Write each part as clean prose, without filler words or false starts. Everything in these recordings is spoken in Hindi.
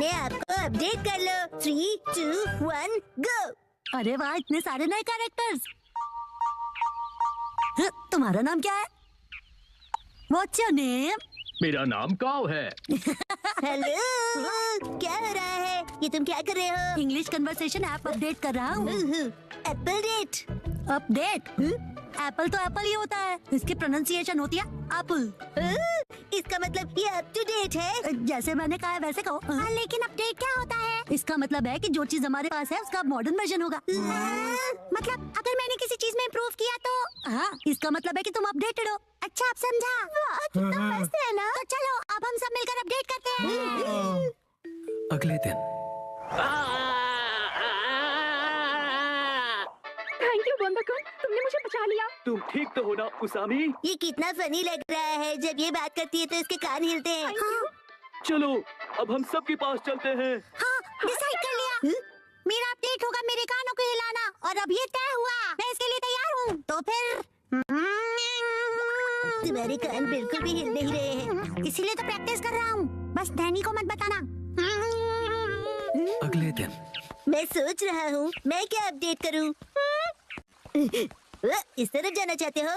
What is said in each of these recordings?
अपने आप को अपडेट कर लो। 3, 2, 1 गो। अरे वाह, इतने सारे नए कैरेक्टर्स। तुम्हारा नाम क्या है? What's your name? मेरा नाम काव है। हेलो, क्या हो रहा है? ये तुम क्या कर रहे हो? इंग्लिश कन्वर्सेशन ऐप अपडेट कर रहा हूँ। Apple date. अपडेट? एप्पल तो एप्पल ही होता है, इसकी प्रोनाउंसिएशन होती है एप्पल। इसका मतलब ये अप टू डेट है। जैसे मैंने कहा है वैसे कहो। लेकिन अपडेट क्या होता है? इसका मतलब है कि जो चीज हमारे पास है उसका मॉडर्न वर्जन होगा। मतलब अगर मैंने किसी चीज में इम्प्रूव किया तो? हाँ, इसका मतलब है कि तुम अपडेटेड हो। अच्छा, आप समझा। वाह, कितना मस्त है ना। तो चलो अब हम सब मिलकर अपडेट करते हैं। अगले दिन थैंक यू बोंदाकुन, तुमने मुझे बचा लिया। तुम ठीक तो हो ना उसामी? ये कितना फनी लग रहा है। जब ये बात करती है तो इसके कान हिलते हैं। चलो अब हम सबके पास चलते हैं। हाँ, डिसाइड कर लिया। मेरा अपडेट होगा मेरे कानों को हिलाना, और अब ये तय हुआ। मैं इसके लिए तैयार हूँ। तो फिर तुम्हारे कान बिल्कुल भी हिल नहीं रहे हैं, इसीलिए तो प्रैक्टिस कर रहा हूँ। बस नैनी को मत बताना। अगले दिन मैं सोच रहा हूँ मैं क्या अपडेट करूँ। इस तरफ जाना चाहते हो?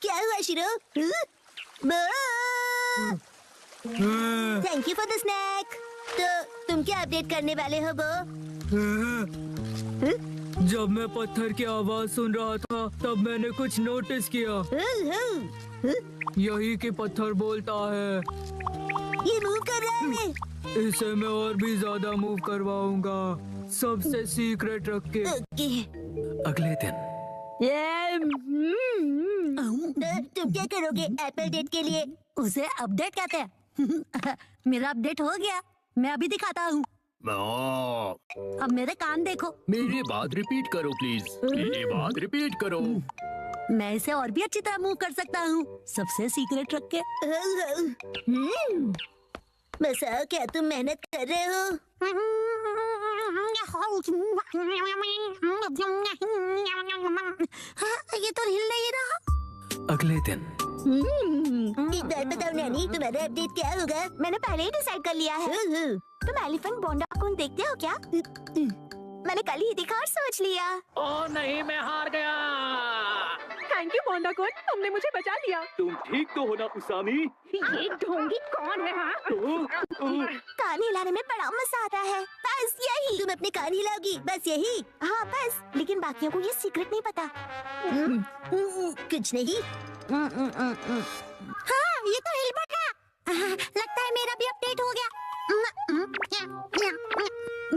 क्या हुआ शिरो? Thank you for the snake. तो तुम क्या अपडेट करने वाले हो बो? जब मैं पत्थर की आवाज सुन रहा था तब मैंने कुछ नोटिस किया। यही कि पत्थर बोलता है। ये मूव कर रहा है। इसे मैं और भी ज्यादा मूव करवाऊंगा, सबसे सीक्रेट रख के। ओके। अगले दिन तुम क्या करोगे एप्पल डेट के लिए? उसे अपडेट कहते हैं। मेरा अपडेट हो गया, मैं अभी दिखाता हूँ। अब मेरे कान देखो। मेरी बात रिपीट करो प्लीज। मेरी बात रिपीट करो। मैं इसे और भी अच्छी तरह मूव कर सकता हूँ, सबसे सीक्रेट रख के। मसाओ, क्या तुम मेहनत कर रहे हो? ये तो हिल नहीं रहा। अगले दिन एक बात बताओ नैनी, तुम्हारा अपडेट क्या होगा? मैंने पहले ही डिसाइड कर लिया है। तुम एलिफेंट बोंडाकुन देखते हो क्या? मैंने कल ही देखा और सोच लिया। ओ नहीं, मैं हार गया। थैंक यू बोंदाकुन, तुमने मुझे बचा लिया। तुम ठीक तो हो ना उसामी? ये ढोंगी कौन है? हाँ, कान हिलाने में बड़ा मजा आता है। बस यही। तुम अपने कान हिलाओगी, बस यही? हाँ बस, लेकिन बाकियों को ये सीक्रेट नहीं पता। कुछ नहीं। हाँ, ये तो हिल पड़ा। लगता है मेरा भी अपडेट हो गया।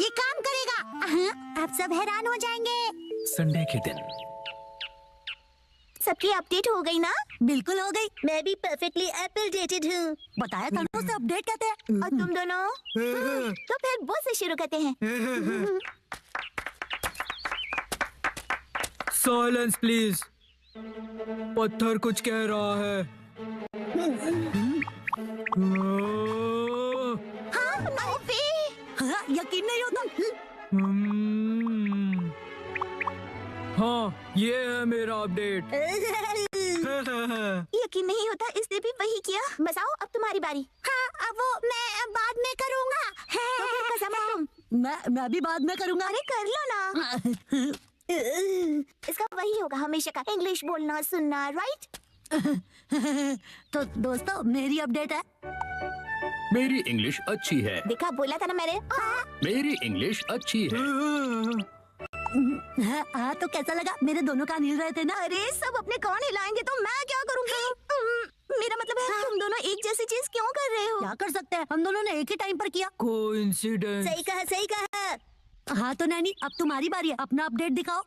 ये काम करेगा। आप सब हैरान हो जाएंगे। संडे के दिन सबकी अपडेट हो गई ना? बिल्कुल हो गई। मैं भी परफेक्टली एप्पल डेटेड हूँ। बताया था ना, उसे अपडेट कहते हैं। और तुम दोनों? तो फिर वो से शुरू करते हैं। Silence please. पत्थर कुछ कह रहा है। हाँ, नोबी। हाँ, यकीन नहीं होता। हाँ, ये है मेरा अपडेट। यकीन नहीं होता, इसने भी वही किया। बताओ, अब तुम्हारी बारी। हाँ, अब वो मैं बाद में करूँगा। तो फिर कसम है तुम। मैं भी बाद में करूँगा। अरे कर लो ना। इसका वही होगा हमेशा का, इंग्लिश बोलना सुनना, राइट? तो दोस्तों, मेरी अपडेट है। मेरी इंग्लिश अच्छी है। देखा, बोला था ना मैंने। मेरी इंग्लिश अच्छी है। हाँ, तो कैसा लगा? मेरे दोनों कान हिल रहे थे ना। अरे सब अपने कान हिलाएंगे तो मैं क्या करूँगी? मेरा मतलब है, तुम दोनों एक जैसी चीज क्यों कर रहे हो? क्या कर सकते हैं, हम दोनों ने एक ही टाइम पर किया। कोइंसिडेंस। सही कहा, सही कहा। हाँ तो नैनी, अब तुम्हारी बारी है, अपना अपडेट दिखाओ।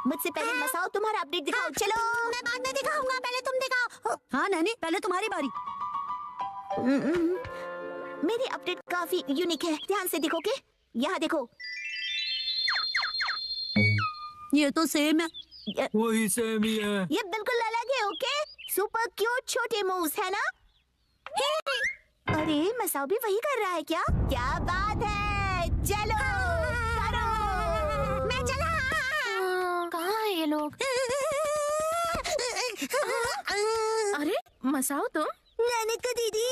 मुझसे पहले मसाओ, तुम्हारा अपडेट दिखाओ। चलो, मैं बाद में दिखाऊंगा, पहले तुम दिखाओ। हाँ नैनी, पहले तुम्हारी बारी। मेरी अपडेट काफी यूनिक है, ध्यान से देखोगे? यहाँ देखो। ये तो सेम है। वही सेम ही है। ये बिल्कुल अलग है, ओके? सुपर क्यूट छोटे मूव्स है ना? अरे मसाओ भी वही कर रहा है क्या? क्या बात है, चलो करो। मैं चला। कहाँ है ये लोग? अरे मसाओ, तुम? नैनी का दीदी,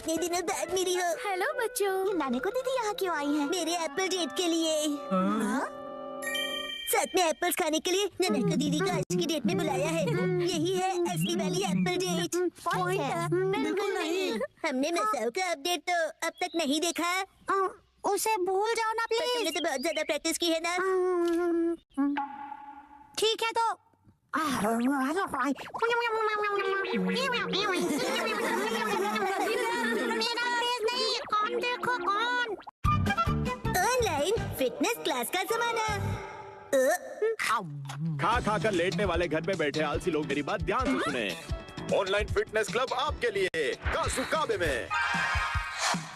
कितने दिनों बाद मिली हो। हेलो बच्चों। ये नानी को दीदी यहाँ क्यों आई है? मेरे एप्पल डेट के लिए। हाँ? साथ में एप्पल्स खाने के लिए नाना को दीदी को आज की डेट में बुलाया है। यही है असली वाली एप्पल डेट। बिल्कुल नहीं। हमने मसाओ का अपडेट तो अब तक नहीं देखा। उसे भूल जाओ ना पर तुमने प्लीज। तो बहुत ज्यादा प्रैक्टिस की है ना। ठीक है तो मेरा तेज नहीं, कौन देखो कौन। ऑनलाइन फिटनेस क्लास का जमाना। खा खा कर लेटने वाले घर में बैठे आलसी लोग मेरी बात ध्यान से सुने। ऑनलाइन फिटनेस क्लब आपके लिए कासु काबे में।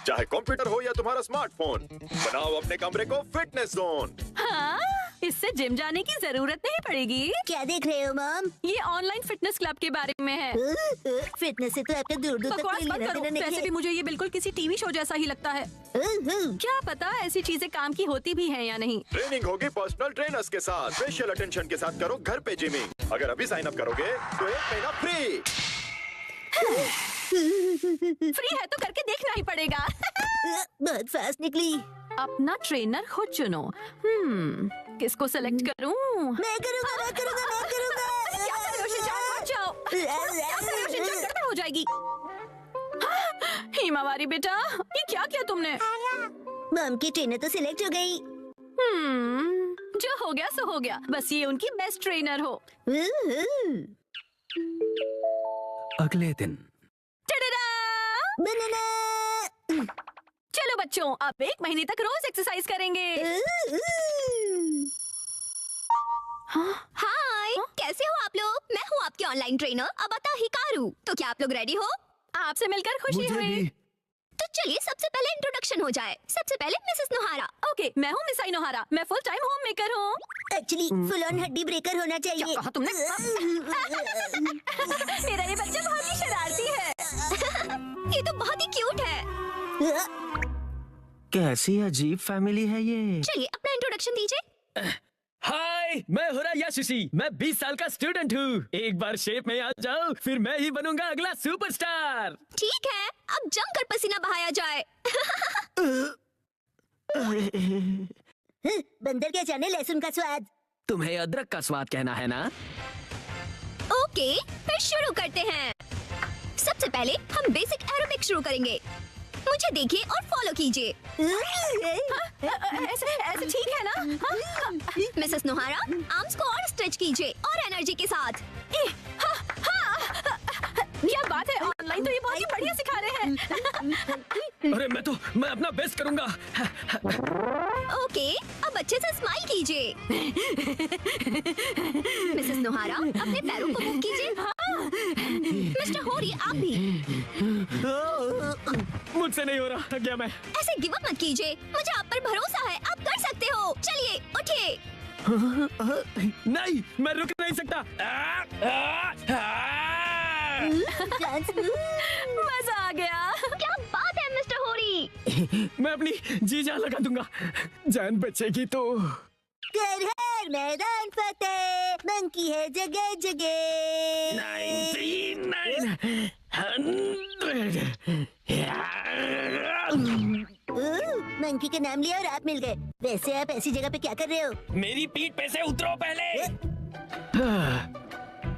चाहे कंप्यूटर हो या तुम्हारा स्मार्टफोन, बनाओ अपने कमरे को फिटनेस जोन। हाँ, इससे जिम जाने की जरूरत नहीं पड़ेगी। क्या देख रहे हो मॉम? ये ऑनलाइन फिटनेस क्लब के बारे में है। फिटनेस से तो आपका दूर दूर तक बकवास कोई मत लेना करो। देना नहीं वैसे है। भी मुझे ये बिल्कुल किसी टीवी शो जैसा ही लगता है। क्या पता ऐसी चीजें काम की होती भी हैं या नहीं। ट्रेनिंग होगी पर्सनल ट्रेनर्स के साथ। फेशियल अटेंशन के साथ करो घर पे जिमिंग। अगर अभी साइन अप करोगे तो 1 महीना फ्री। फ्री है तो करके देखना ही पड़ेगा। बहुत फास्ट निकली। अपना ट्रेनर खुद चुनो। किसको सेलेक्ट करूं? मैं करूँगा, मैं करूँगा, मैं करूँगा। क्या कर रहे हो शिनचान? मत जाओ। क्या कर रहे हो शिनचान? गड़बड़ हो जाएगी। हिमावारी बेटा, ये क्या किया तुमने? मॉम की ट्रेनर तो सिलेक्ट हो गई। जो हो गया सो हो गया। बस ये उनकी बेस्ट ट्रेनर हो। अगले दिन टडडा! बनाना। चलो बच्चों, अब 1 महीने तक रोज एक्सरसाइज करेंगे। हाय, कैसे हो आप लोग? मैं हूँ आपकी ऑनलाइन ट्रेनर अबाता हिकारू। तो क्या आप लोग रेडी हो? आपसे मिलकर खुशी मुझे हुई। भी। तो चलिए सबसे पहले इंट्रोडक्शन हो जाए। सबसे पहले मिसेस नोहारा। ओके, मैं हूँ मिसाई नोहारा। मैं फुल टाइम होम मेकर हूँ। एक्चुअली फुल ऑन हड्डी ब्रेकर होना चाहिए। क्या कहा तुमने? मेरा ये बच्चा बहुत ही शरारती है। ये तो बहुत ही क्यूट है। कैसी अजीब फैमिली है ये। चलिए अपना इंट्रोडक्शन दीजिए। हाय, मैं हुरा याशिशी। मैं 20 साल का स्टूडेंट हूँ। एक बार शेप में आ जाओ, फिर मैं ही बनूंगा अगला सुपरस्टार। ठीक है, अब जमकर पसीना बहाया जाए। बंदर क्या जाने लहसुन का स्वाद। तुम्हें अदरक का स्वाद कहना है ना? ओके, फिर शुरू करते हैं। सबसे पहले हम बेसिक एरोबिक शुरू करेंगे। मुझे देखिए और फॉलो कीजिए। ऐसे ठीक है ना? मिसेस नोहारा, आर्म्स को और स्ट्रेच कीजिए और एनर्जी के साथ। क्या बात है, ऑनलाइन तो ये बहुत ही बढ़िया सिखा रहे हैं। अरे मैं अपना बेस्ट करूंगा। ओके, अब अच्छे से स्माइल कीजिए। मिसेस नोहारा, अपने पैरों को मूव कीजिए। मिस्टर होरी, आप भी। मुझसे नहीं हो रहा, थक गया मैं। ऐसे गिव अप मत कीजिए। मुझे आप पर भरोसा है, आप कर सकते हो। चलिए उठिए। नहीं, मैं रुक नहीं सकता। मजा आ गया। क्या बात है मिस्टर होरी। मैं अपनी जी जान लगा दूंगा। जान बचेगी तो। घर हर मैदान फतेह, मंकी है जगह जगह। 99 मंकी का नाम लिया और आप मिल गए। वैसे आप ऐसी जगह पे क्या कर रहे हो? मेरी पीठ पे से उतरो पहले।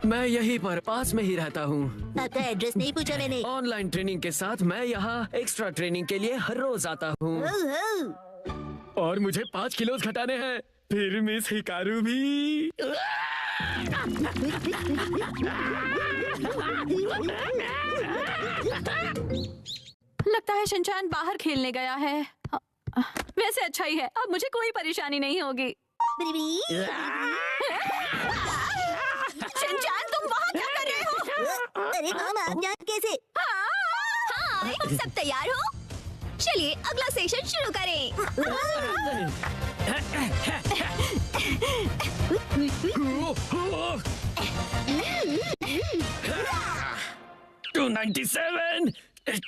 मैं यहीं पर पास में ही रहता हूँ। आपका एड्रेस नहीं पूछा मैंने। ऑनलाइन ट्रेनिंग के साथ मैं यहाँ एक्स्ट्रा ट्रेनिंग के लिए हर रोज आता हूँ। और मुझे 5 किलो घटाने हैं। फिर मिस हिकारू भी। लगता है शिनचान बाहर खेलने गया है। वैसे अच्छा ही है, अब मुझे कोई परेशानी नहीं होगी। शिनचान, तुम वहाँ क्या कर रहे हो? अरे मामा, आप यहाँ कैसे? हाँ, सब तैयार हो? चलिए अगला सेशन शुरू करें। 297,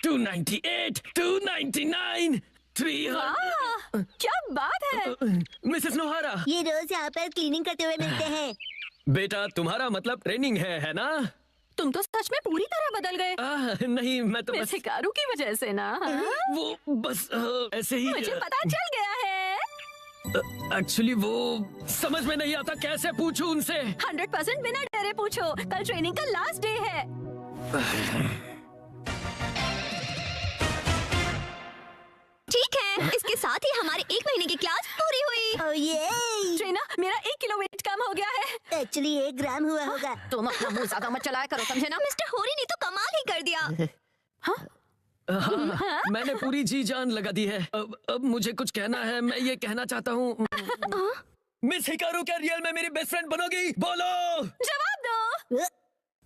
298, 299, 300। वाह, क्या बात है। मिसेस नोहारा, ये रोज यहाँ पर क्लीनिंग करते हुए मिलते हैं। बेटा तुम्हारा मतलब ट्रेनिंग है ना? तुम तो सच में पूरी तरह बदल गए। नहीं, मैं तो मिस बस हिकारू की वजह से ना। हाँ? वो बस ऐसे ही। मुझे पता चल गया है। एक्चुअली वो समझ में नहीं आता कैसे पूछूं उनसे। 100% बिना डरे पूछो। कल ट्रेनिंग का लास्ट डे है। ठीक है, इसके साथ ही हमारे 1 महीने की क्लास पूरी हुई। ओह ये ट्रेना, मेरा 1 किलो वेट कम हो गया है। एक्चुअली 1 ग्राम हुआ होगा। तुम अपना मुंह ज्यादा मत चलाया करो, समझे ना? मिस्टर होरी ने तो कमाल ही कर दिया। हाँ, मैंने पूरी जी जान लगा दी है। अब मुझे कुछ कहना है। मैं ये कहना चाहता हूँ, मिस हिकारू क्या रियल में मेरी बेस्ट फ्रेंड बनोगी? बोलो। जवाब दो।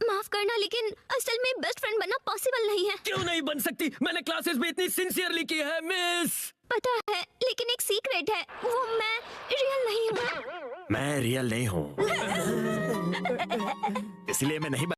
माफ करना, लेकिन असल में बेस्ट फ्रेंड बनना पॉसिबल नहीं है। क्यों नहीं बन सकती? मैंने क्लासेस भी इतनी सिंसियरली की है मिस। पता है, लेकिन एक सीक्रेट है, वो मैं रियल नहीं हूँ। मैं रियल नहीं हूँ, इसलिए मैं नहीं